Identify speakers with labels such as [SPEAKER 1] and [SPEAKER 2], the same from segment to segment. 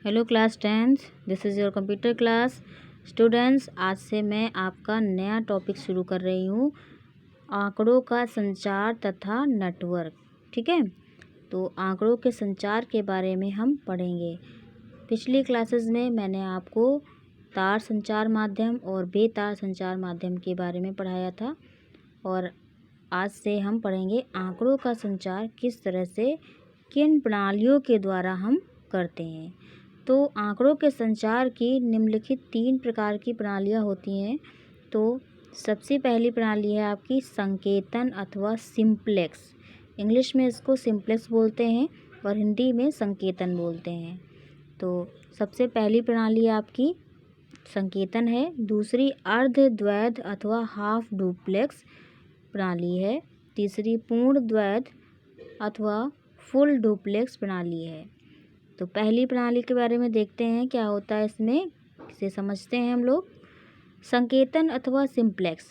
[SPEAKER 1] Hello class 10th, this is your computer class. Students, आज से मैं आपका नया टॉपिक शुरू कर रही हूँ, आंकड़ों का संचार तथा नेटवर्क। ठीक है, तो आंकड़ों के संचार के बारे में हम पढ़ेंगे। पिछली क्लासेस में मैंने आपको तार संचार माध्यम और बेतार संचार माध्यम के बारे में पढ़ाया था, और आज से हम पढ़ेंगे आंकड़ों का संचार किस तरह से, किन प्रणालियों के द्वारा हम करते हैं। तो आंकड़ों के संचार की निम्नलिखित 3 प्रकार की प्रणालियाँ होती हैं। तो सबसे पहली प्रणाली है आपकी संकेतन अथवा सिंप्लेक्स। इंग्लिश में इसको सिंप्लेक्स बोलते हैं और हिंदी में संकेतन बोलते हैं। तो सबसे पहली प्रणाली आपकी संकेतन है। दूसरी अर्धद्वैध अथवा हाफ डुप्लेक्स प्रणाली है। तीसरी पूर्ण द्वैध अथवा फुल डुप्लेक्स प्रणाली है। तो पहली प्रणाली के बारे में देखते हैं क्या होता है इसमें, इसे समझते हैं हम लोग। संकेतन अथवा सिंप्लेक्स।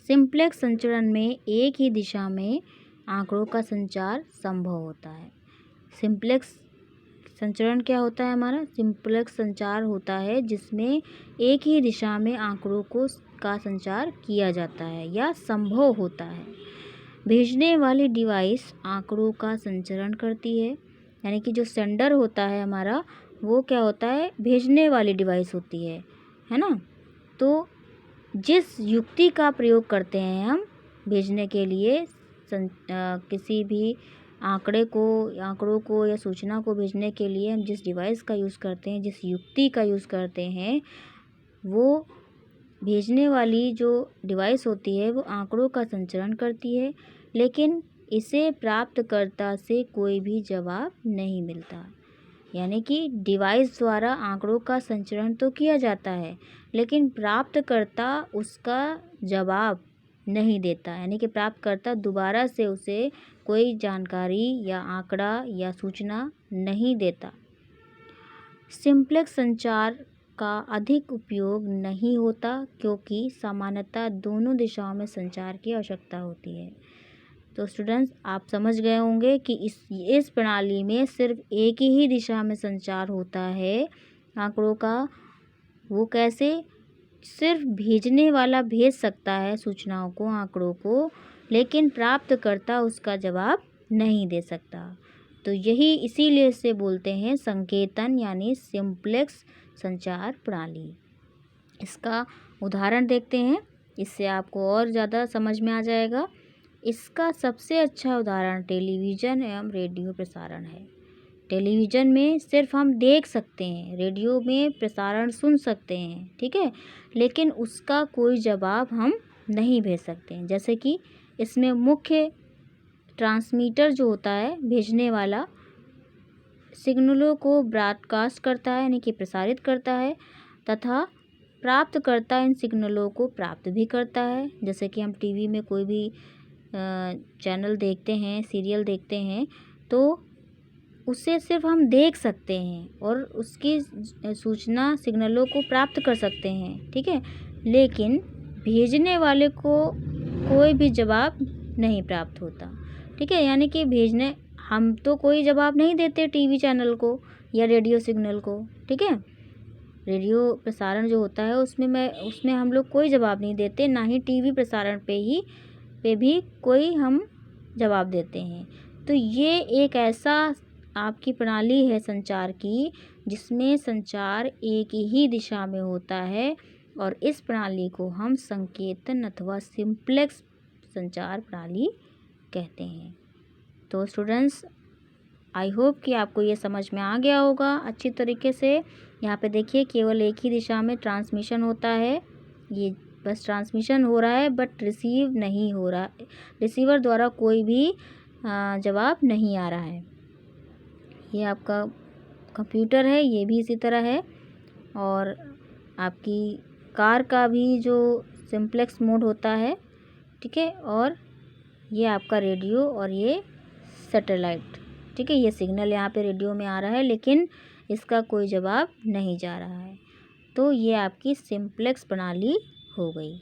[SPEAKER 1] सिंप्लेक्स संचरण में एक ही दिशा में आंकड़ों का संचार संभव होता है। सिंप्लेक्स संचरण क्या होता है हमारा? सिंप्लेक्स संचार होता है जिसमें एक ही दिशा में आंकड़ों का संचार किया जाता है या संभव होता है। भेजने वाली डिवाइस आंकड़ों का संचरण करती है, यानी कि जो सेंडर होता है हमारा, वो क्या होता है? भेजने वाली डिवाइस होती है ना। तो जिस युक्ति का प्रयोग करते हैं हम भेजने के लिए, किसी भी आंकड़ों को या सूचना को भेजने के लिए हम जिस डिवाइस का यूज़ करते हैं, जिस युक्ति का यूज़ करते हैं, वो भेजने वाली जो डिवाइस होती है वो आंकड़ों का संचरण करती है, लेकिन इसे प्राप्तकर्ता से कोई भी जवाब नहीं मिलता। यानी कि डिवाइस द्वारा आंकड़ों का संचरण तो किया जाता है, लेकिन प्राप्तकर्ता उसका जवाब नहीं देता। यानी कि प्राप्तकर्ता दोबारा से उसे कोई जानकारी या आंकड़ा या सूचना नहीं देता। सिंप्लेक्स संचार का अधिक उपयोग नहीं होता क्योंकि सामान्यतः दोनों दिशाओं में संचार की आवश्यकता होती है। तो स्टूडेंट्स, आप समझ गए होंगे कि इस प्रणाली में सिर्फ एक ही दिशा में संचार होता है आंकड़ों का। वो कैसे? सिर्फ भेजने वाला भेज सकता है सूचनाओं को, आंकड़ों को, लेकिन प्राप्तकर्ता उसका जवाब नहीं दे सकता। तो यही इसीलिए इसे बोलते हैं संकेतन यानी सिंप्लेक्स संचार प्रणाली। इसका उदाहरण देखते हैं, इससे आपको और ज़्यादा समझ में आ जाएगा। इसका सबसे अच्छा उदाहरण टेलीविज़न एवं रेडियो प्रसारण है। टेलीविज़न में सिर्फ हम देख सकते हैं, रेडियो में प्रसारण सुन सकते हैं, ठीक है, लेकिन उसका कोई जवाब हम नहीं भेज सकते हैं। जैसे कि इसमें मुख्य ट्रांसमीटर जो होता है, भेजने वाला, सिग्नलों को ब्रॉडकास्ट करता है यानी कि प्रसारित करता है, तथा प्राप्तकर्ता इन सिग्नलों को प्राप्त भी करता है। जैसे कि हम टीवी में कोई भी चैनल देखते हैं, सीरियल देखते हैं, तो उसे सिर्फ हम देख सकते हैं और उसकी सूचना सिग्नलों को प्राप्त कर सकते हैं, ठीक है, लेकिन भेजने वाले को कोई भी जवाब नहीं प्राप्त होता। ठीक है, यानी कि हम तो कोई जवाब नहीं देते टीवी चैनल को या रेडियो सिग्नल को। ठीक है, रेडियो प्रसारण जो होता है उसमें हम लोग कोई जवाब नहीं देते, ना ही टीवी प्रसारण पे भी कोई हम जवाब देते हैं। तो ये एक ऐसा आपकी प्रणाली है संचार की जिसमें संचार एक ही दिशा में होता है, और इस प्रणाली को हम संकेतन अथवा सिंप्लेक्स संचार प्रणाली कहते हैं। तो स्टूडेंट्स, आई होप कि आपको ये समझ में आ गया होगा अच्छी तरीके से। यहाँ पे देखिए, केवल एक ही दिशा में ट्रांसमिशन होता है, ये बस ट्रांसमिशन हो रहा है, बट रिसीव नहीं हो रहा, रिसीवर द्वारा कोई भी जवाब नहीं आ रहा है। ये आपका कंप्यूटर है, ये भी इसी तरह है, और आपकी कार का भी जो सिंप्लेक्स मोड होता है, ठीक है, और ये आपका रेडियो और ये सैटेलाइट, ठीक है, ये सिग्नल यहाँ पे रेडियो में आ रहा है, लेकिन इसका कोई जवाब नहीं जा रहा है। तो ये आपकी सिंप्लेक्स प्रणाली हो गई।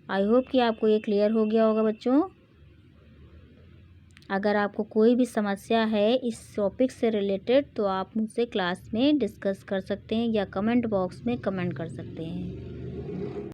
[SPEAKER 1] आई होप कि आपको ये क्लियर हो गया होगा बच्चों। अगर आपको कोई भी समस्या है इस टॉपिक से रिलेटेड तो आप मुझसे क्लास में डिस्कस कर सकते हैं या कमेंट बॉक्स में कमेंट कर सकते हैं।